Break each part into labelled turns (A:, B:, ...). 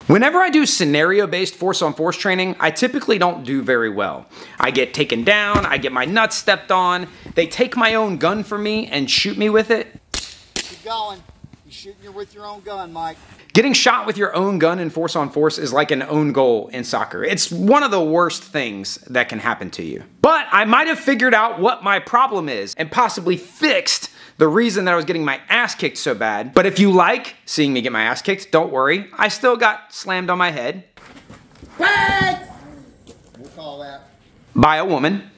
A: Whenever I do scenario-based force-on-force training, I typically don't do very well. I get taken down, I get my nuts stepped on, they take my own gun from me and shoot me with it.
B: Keep going. You're shooting with your own gun, Mike.
A: Getting shot with your own gun in force-on-force is like an own goal in soccer. It's one of the worst things that can happen to you. But I might have figured out what my problem is and possibly fixed the reason that I was getting my ass kicked so bad. But if you like seeing me get my ass kicked, don't worry. I still got slammed on my head.
B: We'll call that.
A: By a woman.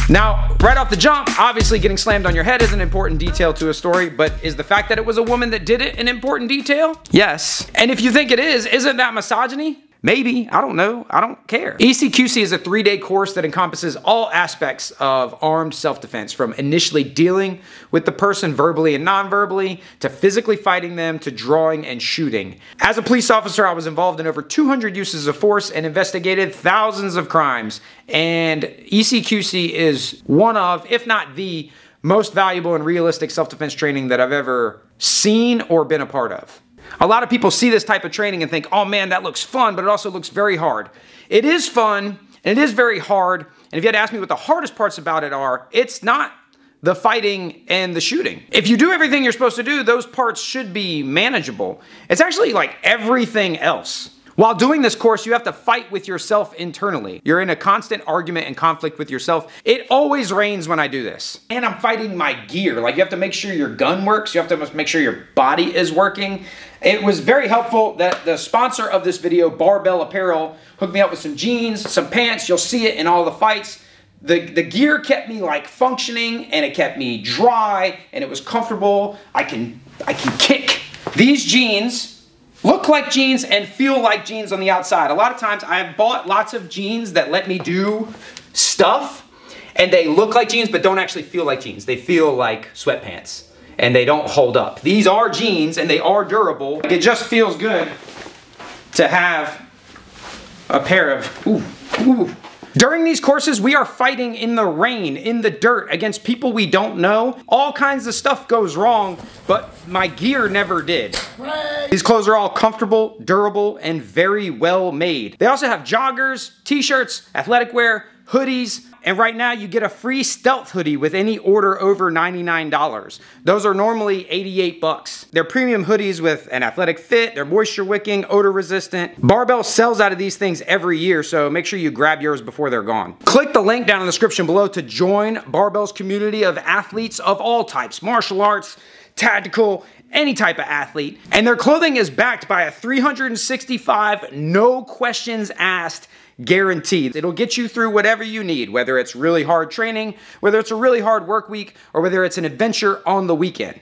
A: Now, right off the jump, obviously getting slammed on your head is an important detail to a story, but is the fact that it was a woman that did it an important detail? Yes. And if you think it is, isn't that misogyny? Maybe, I don't know, I don't care. ECQC is a 3-day course that encompasses all aspects of armed self-defense, from initially dealing with the person verbally and non-verbally, to physically fighting them, to drawing and shooting. As a police officer, I was involved in over 200 uses of force and investigated thousands of crimes. And ECQC is one of, if not the most valuable and realistic self-defense training that I've ever seen or been a part of. A lot of people see this type of training and think, oh man, that looks fun, but it also looks very hard. It is fun, and it is very hard, and if you had to ask me what the hardest parts about it are, it's not the fighting and the shooting. If you do everything you're supposed to do, those parts should be manageable. It's actually like everything else. While doing this course, you have to fight with yourself internally. You're in a constant argument and conflict with yourself. It always rains when I do this. And I'm fighting my gear. Like, you have to make sure your gun works. You have to make sure your body is working. It was very helpful that the sponsor of this video, Barbell Apparel, hooked me up with some jeans, some pants. You'll see it in all the fights. The gear kept me like functioning, and it kept me dry, and it was comfortable. I can kick. These jeans look like jeans and feel like jeans on the outside. A lot of times I've bought lots of jeans that let me do stuff, and they look like jeans but don't actually feel like jeans. They feel like sweatpants, and they don't hold up. These are jeans, and they are durable. It just feels good to have a pair of, During these courses, we are fighting in the rain, in the dirt, against people we don't know. All kinds of stuff goes wrong, but my gear never did. These clothes are all comfortable, durable, and very well made. They also have joggers, t-shirts, athletic wear, hoodies, and right now you get a free stealth hoodie with any order over $99. Those are normally 88 bucks. They're premium hoodies with an athletic fit, they're moisture wicking, odor resistant. Barbell sells out of these things every year, so make sure you grab yours before they're gone. Click the link down in the description below to join Barbell's community of athletes of all types, martial arts, tactical, any type of athlete. And their clothing is backed by a 365 no questions asked guarantee. It'll get you through whatever you need, whether it's really hard training, whether it's a really hard work week, or whether it's an adventure on the weekend.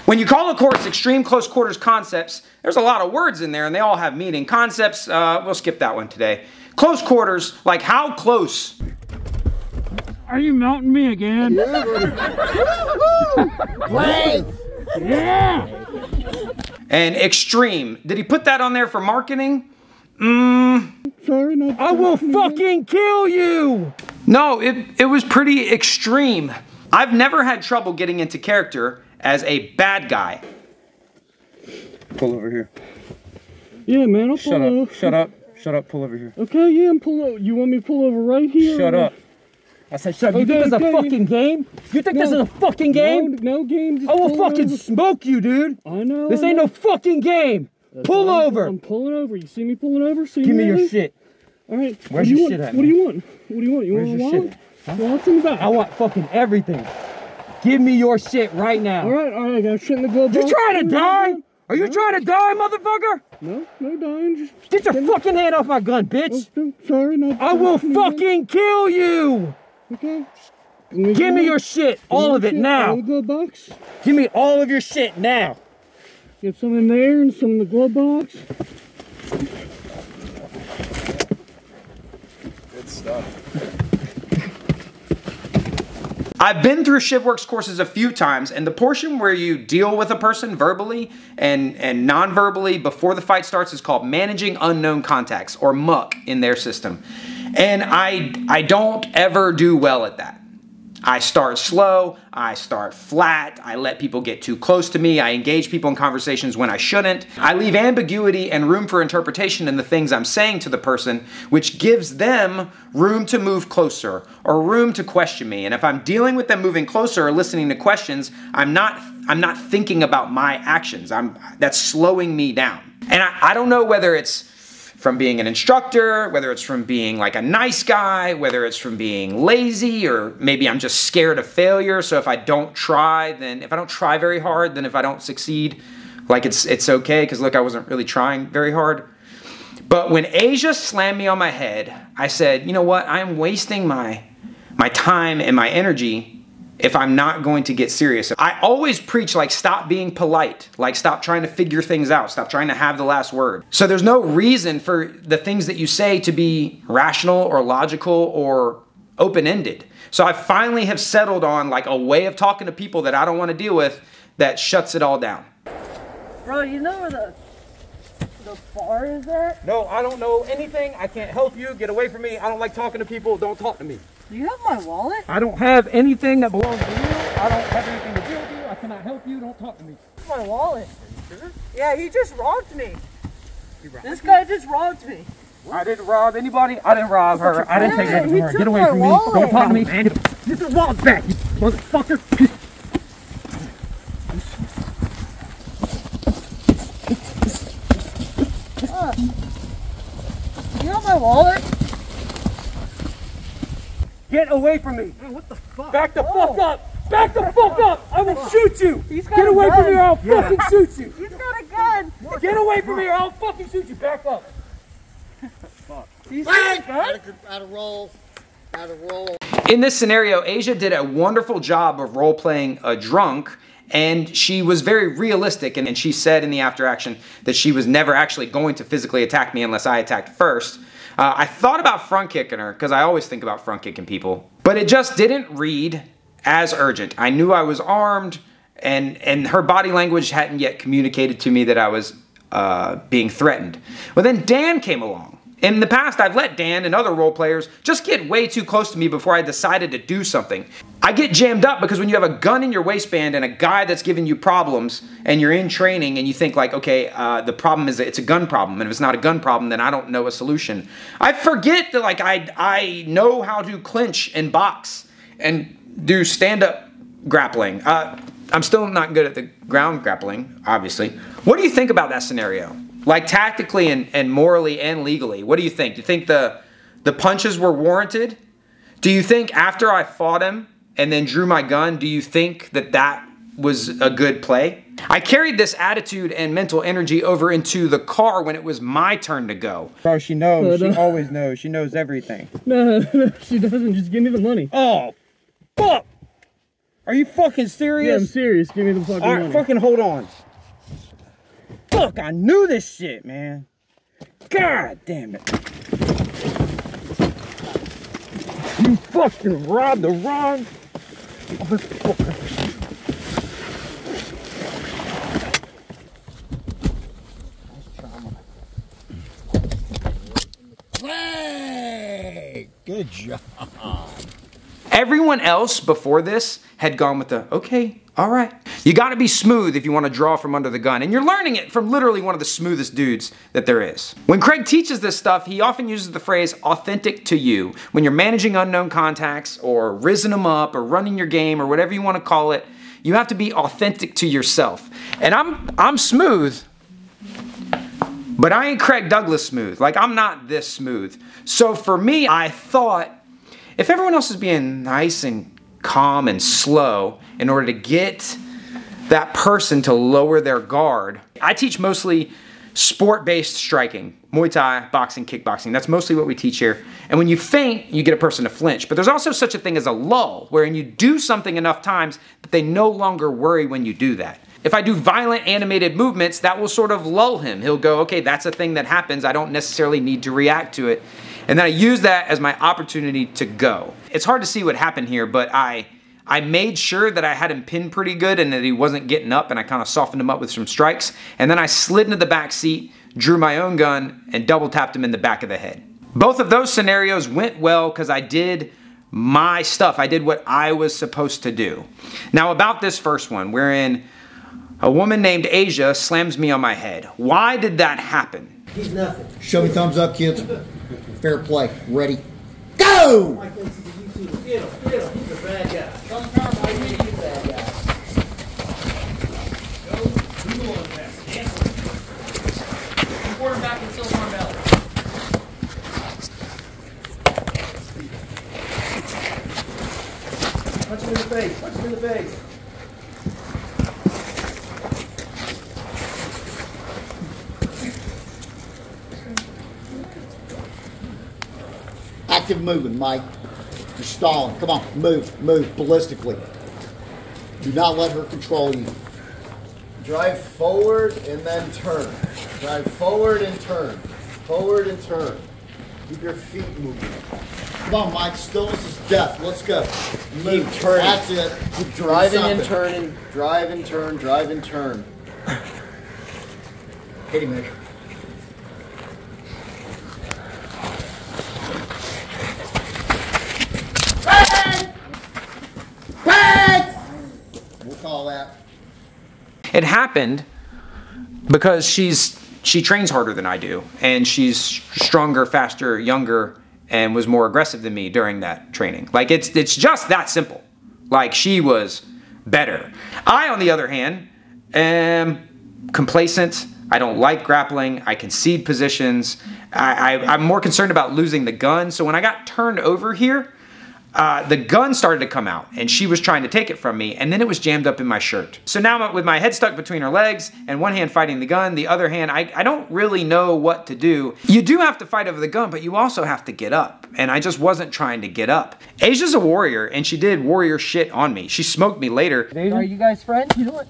A: When you call a course Extreme Close Quarters Concepts, there's a lot of words in there and they all have meaning. Concepts, we'll skip that one today. Close quarters, like how close?
C: Are you mounting me again?
B: Play!
C: Yeah!
A: And extreme. Did he put that on there for marketing?
C: Sorry, not I will fucking kill you!
A: No, it was pretty extreme. I've never had trouble getting into character as a bad guy.
D: Pull over here.
C: Yeah, man, I'll pull over.
D: Shut up. Shut up. Pull over here.
C: Okay, yeah, I'm pulling over. You want me to pull over right here?
D: Shut up. I said shut up. You think this is a fucking game? You think this is a fucking game?
C: No game.
D: I will fucking smoke you, dude.
C: I know.
D: This ain't no fucking game. Pull over.
C: I'm pulling over. You see me pulling over? See
D: Give me your shit.
C: All right.
D: Where's your shit at?
C: What do you want? What do you want? You
D: Where's
C: want
D: your
C: a wallet?
D: shit? Huh?
C: What's in the back?
D: I want fucking everything. Give me your shit right now.
C: All right. I got shit in the glove box.
D: You trying to die? Are you trying to die, motherfucker?
C: No dying. Just
D: get your fucking hand off my gun, bitch.
C: Oh, sorry, not.
D: I will fucking kill you.
C: Okay.
D: Give me your shit, all of it now.
C: All the glove box.
D: Give me all of your shit now.
C: Get some in there and some in the glove box.
B: Good stuff.
A: I've been through ShivWorks courses a few times, and the portion where you deal with a person verbally and non-verbally before the fight starts is called Managing Unknown Contacts, or MUC in their system. And I don't ever do well at that. I start slow, I start flat, I let people get too close to me, I engage people in conversations when I shouldn't. I leave ambiguity and room for interpretation in the things I'm saying to the person, which gives them room to move closer or room to question me. And if I'm dealing with them moving closer or listening to questions, I'm not thinking about my actions. That's slowing me down. And I don't know whether it's from being an instructor, whether it's from being like a nice guy, whether it's from being lazy, or maybe I'm just scared of failure. So if I don't try, if I don't try very hard, then if I don't succeed, like it's okay, because look, I wasn't really trying very hard. But when Asia slammed me on my head, I said, you know what, I'm wasting my time and my energy if I'm not going to get serious. I always preach like stop being polite, like stop trying to figure things out, stop trying to have the last word. So there's no reason for the things that you say to be rational or logical or open-ended. So I finally have settled on like a way of talking to people that I don't want to deal with that shuts it all down.
D: Bro, you know where the bar is at?
C: No, I don't know anything. I can't help you. Get away from me. I don't like talking to people. Don't talk to me.
D: Do you have my wallet?
C: I don't have anything that belongs to you. I don't have anything to do with you. I cannot help you. Don't talk to me.
D: My wallet. Yeah, he just robbed me. This guy just robbed me.
C: I didn't rob anybody. I didn't rob her. I didn't take nothing from her. Get away from me. Don't talk to me. Man, get the wallet back, you motherfucker.
D: You have my wallet?
C: Get away from me.
D: Man, what the fuck?
C: Back the fuck up. Back the fuck up. I will shoot you.
D: He's got
C: Get
D: a
C: away
D: gun.
C: from me or I'll fucking shoot you.
D: He's got a gun.
C: Get away from me or I'll fucking shoot you. Back up.
D: He's got a gun?
B: Out of roll. Out of roll.
A: In this scenario, Asia did a wonderful job of role-playing a drunk, and she was very realistic, and she said in the after action that she was never actually going to physically attack me unless I attacked first. I thought about front kicking her, because I always think about front kicking people, but it just didn't read as urgent. I knew I was armed, and her body language hadn't yet communicated to me that I was being threatened. Well, then Dan came along. In the past, I've let Dan and other role players just get way too close to me before I decided to do something. I get jammed up because when you have a gun in your waistband and a guy that's giving you problems and you're in training and you think like, okay, the problem is that it's a gun problem, and if it's not a gun problem, then I don't know a solution. I forget that like I know how to clinch and box and do stand-up grappling. I'm still not good at the ground grappling, obviously. What do you think about that scenario? Like tactically and morally and legally, what do you think? Do you think the punches were warranted? Do you think after I fought him and then drew my gun, do you think that that was a good play? I carried this attitude and mental energy over into the car when it was my turn to go.
E: Bro, she knows. She always knows. She knows everything.
C: No, she doesn't. Just give me the money.
E: Oh, fuck! Are you fucking serious?
C: Yeah, I'm serious. Give me the fucking money.
E: Alright, fucking hold on. Fuck, I knew this shit, man. God damn it.
C: You fucking robbed the wrong motherfucker.
B: Hey, good job.
A: Everyone else before this had gone with the, okay, all right. You gotta be smooth if you wanna draw from under the gun, and you're learning it from literally one of the smoothest dudes that there is. When Craig teaches this stuff, he often uses the phrase authentic to you. When you're managing unknown contacts or rizzing them up or running your game or whatever you wanna call it, you have to be authentic to yourself. And I'm smooth, but I ain't Craig Douglas smooth. Like, I'm not this smooth. So for me, I thought, if everyone else is being nice and calm and slow in order to get that person to lower their guard. I teach mostly sport-based striking, Muay Thai, boxing, kickboxing. That's mostly what we teach here. And when you feint, you get a person to flinch. But there's also such a thing as a lull, wherein you do something enough times that they no longer worry when you do that. If I do violent animated movements, that will sort of lull him. He'll go, okay, that's a thing that happens. I don't necessarily need to react to it. And then I use that as my opportunity to go. It's hard to see what happened here, but I made sure that I had him pinned pretty good and that he wasn't getting up, and I kind of softened him up with some strikes. And then I slid into the back seat, drew my own gun, and double tapped him in the back of the head. Both of those scenarios went well because I did my stuff. I did what I was supposed to do. Now about this first one, wherein a woman named Asia slams me on my head. Why did that happen?
B: He's nothing. Show me thumbs up, kids. Fair play. Ready? Go!
C: Mike thinks he's a YouTuber. Get him. Get him. He's a bad guy. Come turn, Mike. He's a bad guy. Go. Who you want to pass? Cancel. You quarterback and still Barbell. Punch him in the face. Punch him in the face.
B: Active moving, Mike. You're stalling. Come on, move, move ballistically. Do not let her control you.
F: Drive forward and then turn. Drive forward and turn. Forward and turn. Keep your feet moving.
B: Come on, Mike. Stillness is death. Let's go. Move.
F: Keep turning.
B: That's it.
F: Keep driving and turning. Drive and turn. Drive and turn.
B: Hit him, Mitch. We'll call that.
A: It happened because she trains harder than I do, and she's stronger, faster, younger, and was more aggressive than me during that training. Like it's just that simple. Like she was better. I, on the other hand, am complacent. I don't like grappling. I concede positions. I'm more concerned about losing the gun. So when I got turned over here, the gun started to come out and she was trying to take it from me, and then it was jammed up in my shirt. So now I'm with my head stuck between her legs and one hand fighting the gun, the other hand, I don't really know what to do. You do have to fight over the gun, but you also have to get up, and I just wasn't trying to get up. Asia's a warrior, and she did warrior shit on me. She smoked me later.
D: Are you guys friends? You know what?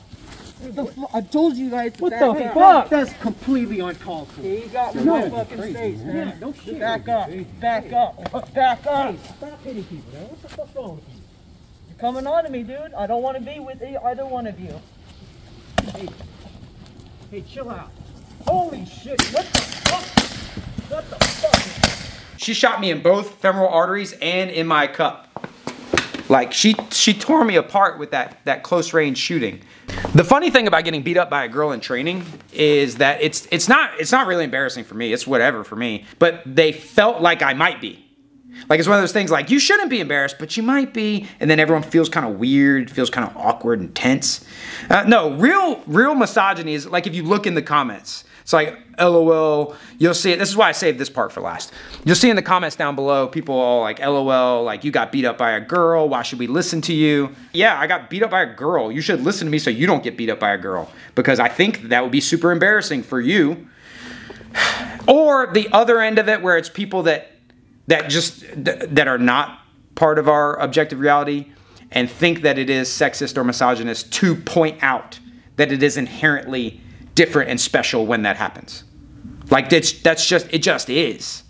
D: I told you guys.
C: What the fuck?
D: That's completely uncalled for. You got me in my fucking face, man. No shit. Back up. Back up. Back up.
C: Stop hitting people, man. What the fuck's wrong with you?
D: You're coming on to me, dude. I don't want to be with either one of you.
C: Hey, chill out.
D: Holy shit. What the fuck? What the fuck?
A: She shot me in both femoral arteries and in my cup. Like she tore me apart with that close range shooting. The funny thing about getting beat up by a girl in training is that it's not really embarrassing for me. It's whatever for me. But they felt like I might be. Like it's one of those things like you shouldn't be embarrassed, but you might be. And then everyone feels kind of weird, feels kind of awkward and tense. No, real misogyny is like if you look in the comments. It's like, LOL, you'll see it. This is why I saved this part for last. You'll see in the comments down below, people all like, LOL, like you got beat up by a girl. Why should we listen to you? Yeah, I got beat up by a girl. You should listen to me so you don't get beat up by a girl, because I think that would be super embarrassing for you. Or the other end of it, where it's people that are not part of our objective reality and think that it is sexist or misogynist to point out that it is inherently different and special when that happens. Like it just is.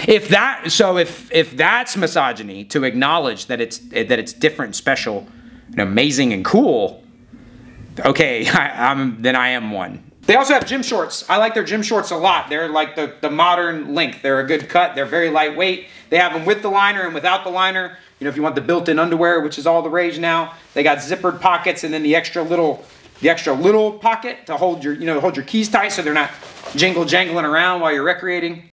A: If that's misogyny, to acknowledge that it's different and special and amazing and cool, okay, then I am one. They also have gym shorts. I like their gym shorts a lot. They're like the modern length. They're a good cut. They're very lightweight. They have them with the liner and without the liner. You know, if you want the built-in underwear, which is all the rage now, they got zippered pockets and then the extra little pocket to hold your keys tight so they're not jangling around while you're recreating.